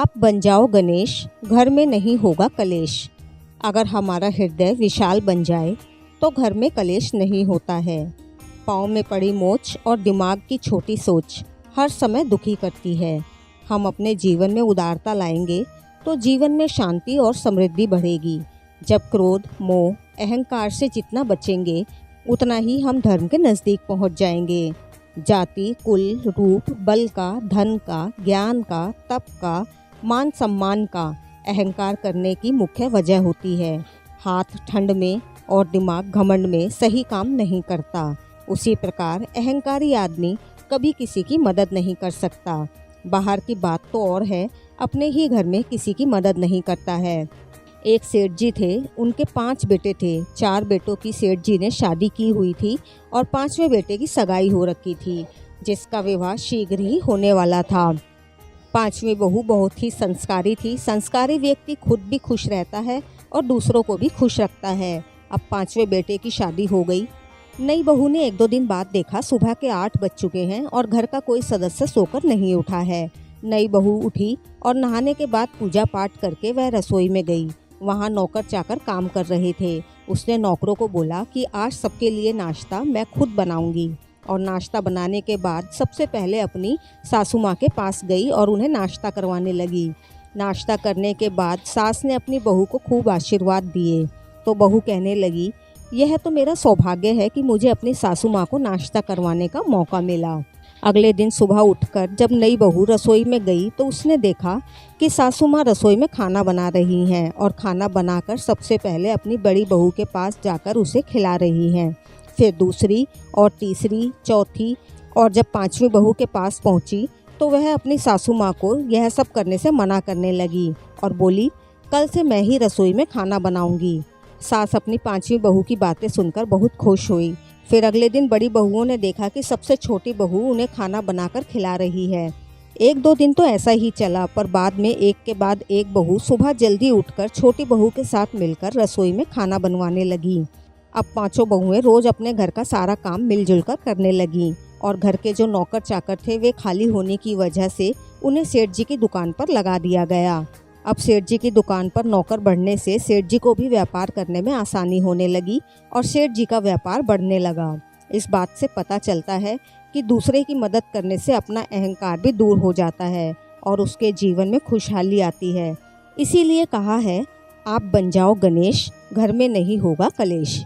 आप बन जाओ गणेश, घर में नहीं होगा कलेश। अगर हमारा हृदय विशाल बन जाए तो घर में कलेश नहीं होता है। पाँव में पड़ी मोच और दिमाग की छोटी सोच हर समय दुखी करती है। हम अपने जीवन में उदारता लाएंगे तो जीवन में शांति और समृद्धि बढ़ेगी। जब क्रोध, मोह, अहंकार से जितना बचेंगे उतना ही हम धर्म के नज़दीक पहुंच जाएंगे। जाति, कुल, रूप, बल का, धन का, ज्ञान का, तप का, मान सम्मान का अहंकार करने की मुख्य वजह होती है। हाथ ठंड में और दिमाग घमंड में सही काम नहीं करता। उसी प्रकार अहंकारी आदमी कभी किसी की मदद नहीं कर सकता। बाहर की बात तो और है, अपने ही घर में किसी की मदद नहीं करता है। एक सेठ जी थे, उनके 5 बेटे थे। 4 बेटों की सेठ जी ने शादी की हुई थी और 5वें बेटे की सगाई हो रखी थी, जिसका विवाह शीघ्र ही होने वाला था। 5वीं बहू बहुत ही संस्कारी थी। संस्कारी व्यक्ति खुद भी खुश रहता है और दूसरों को भी खुश रखता है। अब 5वें बेटे की शादी हो गई। नई बहू ने 1-2 दिन बाद देखा सुबह के 8 बज चुके हैं और घर का कोई सदस्य सोकर नहीं उठा है। नई बहू उठी और नहाने के बाद पूजा पाठ करके वह रसोई में गई। वहाँ नौकर चाकर काम कर रहे थे। उसने नौकरों को बोला कि आज सबके लिए नाश्ता मैं खुद बनाऊंगी। और नाश्ता बनाने के बाद सबसे पहले अपनी सासू माँ के पास गई और उन्हें नाश्ता करवाने लगी। नाश्ता करने के बाद सास ने अपनी बहू को खूब आशीर्वाद दिए तो बहू कहने लगी, यह तो मेरा सौभाग्य है कि मुझे अपनी सासू माँ को नाश्ता करवाने का मौका मिला। अगले दिन सुबह उठकर जब नई बहू रसोई में गई तो उसने देखा कि सासू माँ रसोई में खाना बना रही हैं और खाना बनाकर सबसे पहले अपनी बड़ी बहू के पास जाकर उसे खिला रही हैं। फिर दूसरी और तीसरी, चौथी और जब 5वीं बहू के पास पहुंची तो वह अपनी सासू माँ को यह सब करने से मना करने लगी और बोली, कल से मैं ही रसोई में खाना बनाऊंगी। सास अपनी 5वीं बहू की बातें सुनकर बहुत खुश हुई। फिर अगले दिन बड़ी बहुओं ने देखा कि सबसे छोटी बहू उन्हें खाना बनाकर खिला रही है। 1-2 दिन तो ऐसा ही चला, पर बाद में एक के बाद एक बहू सुबह जल्दी उठकर छोटी बहू के साथ मिलकर रसोई में खाना बनवाने लगी। अब 5 बहुएं रोज अपने घर का सारा काम मिलजुल कर करने लगीं और घर के जो नौकर चाकर थे वे खाली होने की वजह से उन्हें सेठ जी की दुकान पर लगा दिया गया। अब सेठ जी की दुकान पर नौकर बढ़ने से सेठ जी को भी व्यापार करने में आसानी होने लगी और सेठ जी का व्यापार बढ़ने लगा। इस बात से पता चलता है कि दूसरे की मदद करने से अपना अहंकार भी दूर हो जाता है और उसके जीवन में खुशहाली आती है। इसीलिए कहा है, आप बन जाओ गणेश, घर में नहीं होगा कलेश।